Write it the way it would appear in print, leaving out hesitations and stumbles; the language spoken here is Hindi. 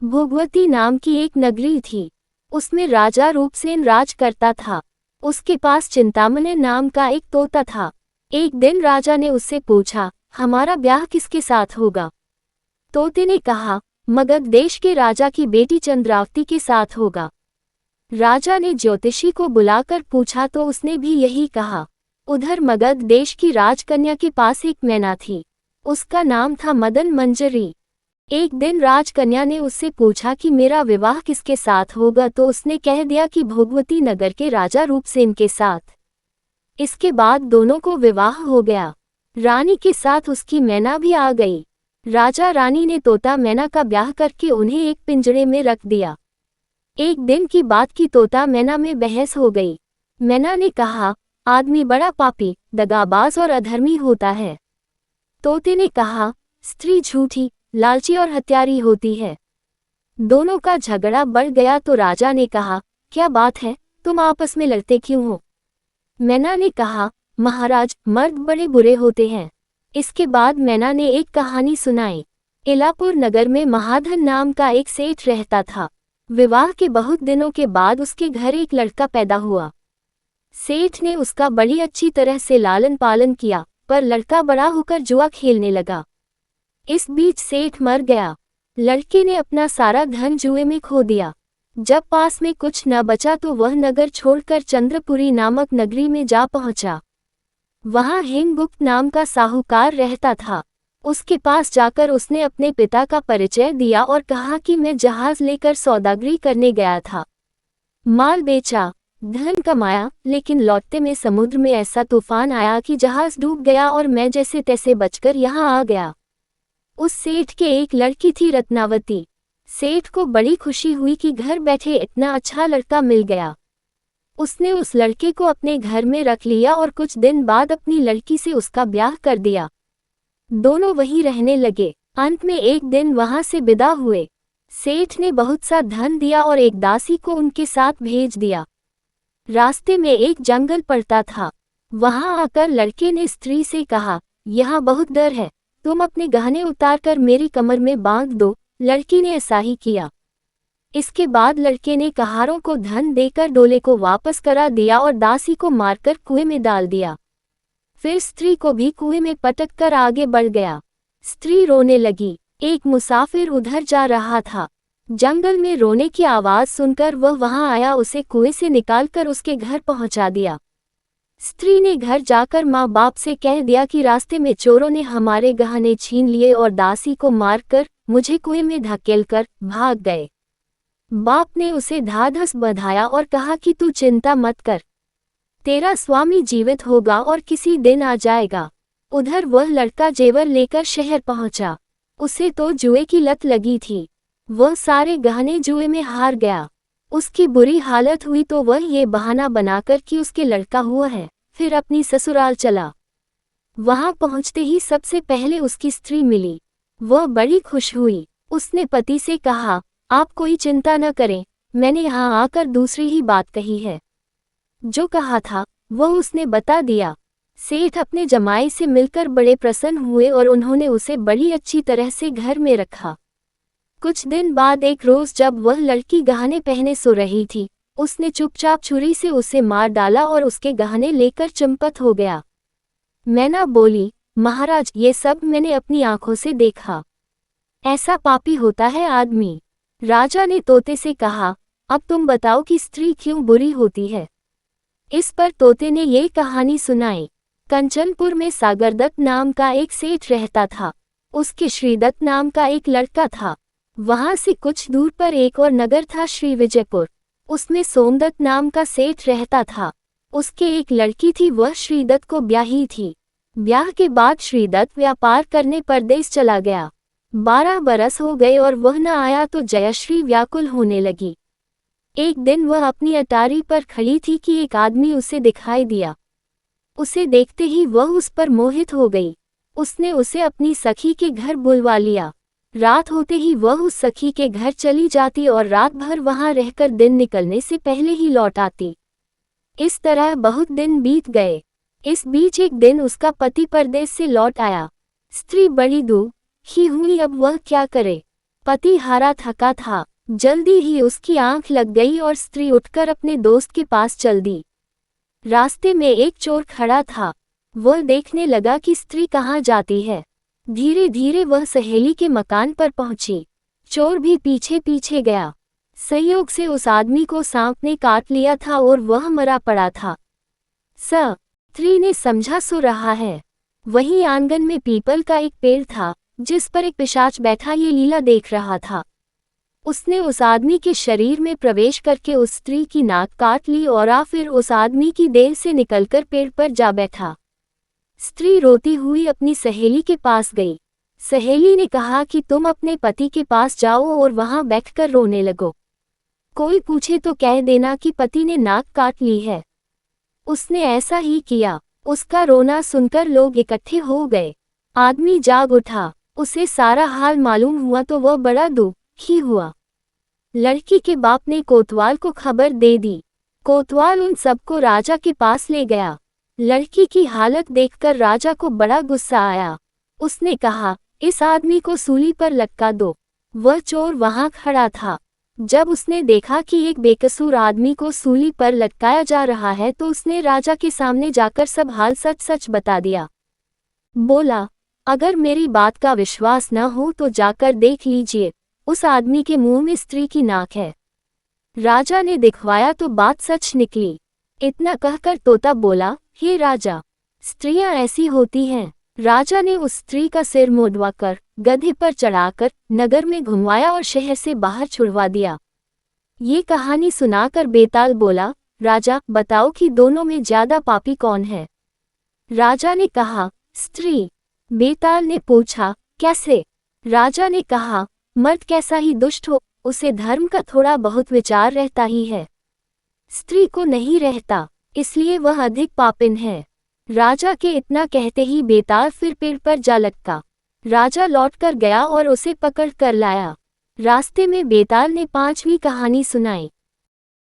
भोगवती नाम की एक नगरी थी। उसमें राजा रूपसेन राज करता था। उसके पास चिंतामणि नाम का एक तोता था। एक दिन राजा ने उससे पूछा, हमारा ब्याह किसके साथ होगा? तोते ने कहा, मगध देश के राजा की बेटी चंद्रावती के साथ होगा। राजा ने ज्योतिषी को बुलाकर पूछा तो उसने भी यही कहा। उधर मगध देश की राजकन्या के पास एक मैना थी। उसका नाम था मदन मंजरी। एक दिन राजकन्या ने उससे पूछा कि मेरा विवाह किसके साथ होगा, तो उसने कह दिया कि भोगवती नगर के राजा रूपसेन के साथ। इसके बाद दोनों को विवाह हो गया। रानी के साथ उसकी मैना भी आ गई। राजा रानी ने तोता मैना का ब्याह करके उन्हें एक पिंजरे में रख दिया। एक दिन की बात की तोता मैना में बहस हो गई। मैना ने कहा, आदमी बड़ा पापी, दगाबाज और अधर्मी होता है। तोते ने कहा, स्त्री झूठी, लालची और हत्यारी होती है। दोनों का झगड़ा बढ़ गया तो राजा ने कहा, क्या बात है, तुम आपस में लड़ते क्यों हो? मैना ने कहा, महाराज, मर्द बड़े बुरे होते हैं। इसके बाद मैना ने एक कहानी सुनाई। इलापुर नगर में महाधन नाम का एक सेठ रहता था। विवाह के बहुत दिनों के बाद उसके घर एक लड़का पैदा हुआ। सेठ ने उसका बड़ी अच्छी तरह से लालन पालन किया, पर लड़का बड़ा होकर जुआ खेलने लगा। इस बीच सेठ मर गया। लड़के ने अपना सारा धन जुए में खो दिया। जब पास में कुछ न बचा तो वह नगर छोड़कर चंद्रपुरी नामक नगरी में जा पहुंचा। वहां हेमगुप्त नाम का साहूकार रहता था। उसके पास जाकर उसने अपने पिता का परिचय दिया और कहा कि मैं जहाज लेकर सौदागरी करने गया था। माल बेचा, धन कमाया, लेकिन लौटते में समुद्र में ऐसा तूफान आया कि जहाज डूब गया और मैं जैसे तैसे बचकर यहाँ आ गया। उस सेठ के एक लड़की थी रत्नावती। सेठ को बड़ी खुशी हुई कि घर बैठे इतना अच्छा लड़का मिल गया। उसने उस लड़के को अपने घर में रख लिया और कुछ दिन बाद अपनी लड़की से उसका ब्याह कर दिया। दोनों वहीं रहने लगे। अंत में एक दिन वहां से विदा हुए। सेठ ने बहुत सा धन दिया और एक दासी को उनके साथ भेज दिया। रास्ते में एक जंगल पड़ता था। वहां आकर लड़के ने स्त्री से कहा, यहाँ बहुत डर है, तुम अपने गहने उतारकर मेरी कमर में बांध दो। लड़की ने ऐसा ही किया। इसके बाद लड़के ने कहारों को धन देकर डोले को वापस करा दिया और दासी को मारकर कुएं में डाल दिया। फिर स्त्री को भी कुएं में पटक कर आगे बढ़ गया। स्त्री रोने लगी। एक मुसाफिर उधर जा रहा था। जंगल में रोने की आवाज सुनकर वह वहां आया, उसे कुएं से निकालकर उसके घर पहुंचा दिया। स्त्री ने घर जाकर माँ बाप से कह दिया कि रास्ते में चोरों ने हमारे गहने छीन लिए और दासी को मारकर मुझे कुएं में धकेलकर भाग गए। बाप ने उसे ढाढ़स बंधाया और कहा कि तू चिंता मत कर, तेरा स्वामी जीवित होगा और किसी दिन आ जाएगा। उधर वह लड़का जेवर लेकर शहर पहुंचा। उसे तो जुए की लत लगी थी। वह सारे गहने जुए में हार गया। उसकी बुरी हालत हुई तो वह ये बहाना बनाकर कि उसके लड़का हुआ है, फिर अपनी ससुराल चला। वहां पहुंचते ही सबसे पहले उसकी स्त्री मिली। वह बड़ी खुश हुई। उसने पति से कहा, आप कोई चिंता न करें, मैंने यहाँ आकर दूसरी ही बात कही है। जो कहा था वह उसने बता दिया। सेठ अपने जमाई से मिलकर बड़े प्रसन्न हुए और उन्होंने उसे बड़ी अच्छी तरह से घर में रखा। कुछ दिन बाद एक रोज जब वह लड़की गहने पहने सो रही थी, उसने चुपचाप छुरी से उसे मार डाला और उसके गहने लेकर चंपत हो गया। मैना बोली, महाराज, ये सब मैंने अपनी आंखों से देखा। ऐसा पापी होता है आदमी। राजा ने तोते से कहा, अब तुम बताओ कि स्त्री क्यों बुरी होती है। इस पर तोते ने ये कहानी सुनाई। कंचनपुर में सागरदत्त नाम का एक सेठ रहता था। उसके श्रीदत्त नाम का एक लड़का था। वहां से कुछ दूर पर एक और नगर था, श्री विजयपुर। उसमें सोमदत्त नाम का सेठ रहता था। उसके एक लड़की थी, वह श्रीदत्त को ब्याही थी। ब्याह के बाद श्रीदत्त व्यापार करने परदेश चला गया। 12 बरस हो गए और वह न आया तो जयश्री व्याकुल होने लगी। एक दिन वह अपनी अटारी पर खड़ी थी कि एक आदमी उसे दिखाई दिया। उसे देखते ही वह उस पर मोहित हो गई। उसने उसे अपनी सखी के घर बुलवा लिया। रात होते ही वह उस सखी के घर चली जाती और रात भर वहां रहकर दिन निकलने से पहले ही लौट आती। इस तरह बहुत दिन बीत गए। इस बीच एक दिन उसका पति परदेश से लौट आया। स्त्री बड़ी दुखी हुई, अब वह क्या करे। पति हारा थका था। जल्दी ही उसकी आंख लग गई और स्त्री उठकर अपने दोस्त के पास चल दी। रास्ते में एक चोर खड़ा था। वह देखने लगा कि स्त्री कहाँ जाती है। धीरे धीरे वह सहेली के मकान पर पहुंची। चोर भी पीछे पीछे गया। संयोग से उस आदमी को सांप ने काट लिया था और वह मरा पड़ा था। स्त्री ने समझा सो रहा है। वहीं आंगन में पीपल का एक पेड़ था जिस पर एक पिशाच बैठा ये लीला देख रहा था। उसने उस आदमी के शरीर में प्रवेश करके उस स्त्री की नाक काट ली और फिर उस आदमी की देह से निकलकर पेड़ पर जा बैठा। स्त्री रोती हुई अपनी सहेली के पास गई। सहेली ने कहा कि तुम अपने पति के पास जाओ और वहां बैठकर रोने लगो। कोई पूछे तो कह देना कि पति ने नाक काट ली है। उसने ऐसा ही किया। उसका रोना सुनकर लोग इकट्ठे हो गए। आदमी जाग उठा। उसे सारा हाल मालूम हुआ तो वह बड़ा दुखी हुआ। लड़की के बाप ने कोतवाल को खबर दे दी। कोतवाल उन सबको राजा के पास ले गया। लड़की की हालत देखकर राजा को बड़ा गुस्सा आया। उसने कहा, इस आदमी को सूली पर लटका दो। वह चोर वहां खड़ा था। जब उसने देखा कि एक बेकसूर आदमी को सूली पर लटकाया जा रहा है तो उसने राजा के सामने जाकर सब हाल सच सच बता दिया। बोला, अगर मेरी बात का विश्वास न हो तो जाकर देख लीजिए, उस आदमी के मुंह में स्त्री की नाक है। राजा ने दिखवाया तो बात सच निकली। इतना कहकर तोता बोला, हे राजा, स्त्रियां ऐसी होती हैं। राजा ने उस स्त्री का सिर मुड़वाकर गधे पर चढ़ाकर नगर में घुमवाया और शहर से बाहर छुड़वा दिया। ये कहानी सुनाकर बेताल बोला, राजा बताओ कि दोनों में ज्यादा पापी कौन है। राजा ने कहा, स्त्री। बेताल ने पूछा, कैसे। राजा ने कहा, मर्द कैसा ही दुष्ट हो, उसे धर्म का थोड़ा बहुत विचार रहता ही है। स्त्री को नहीं रहता, इसलिए वह अधिक पापिन है। राजा के इतना कहते ही बेताल फिर पेड़ पर जा लटका। राजा लौटकर गया और उसे पकड़ कर लाया। रास्ते में बेताल ने 5वीं कहानी सुनाई।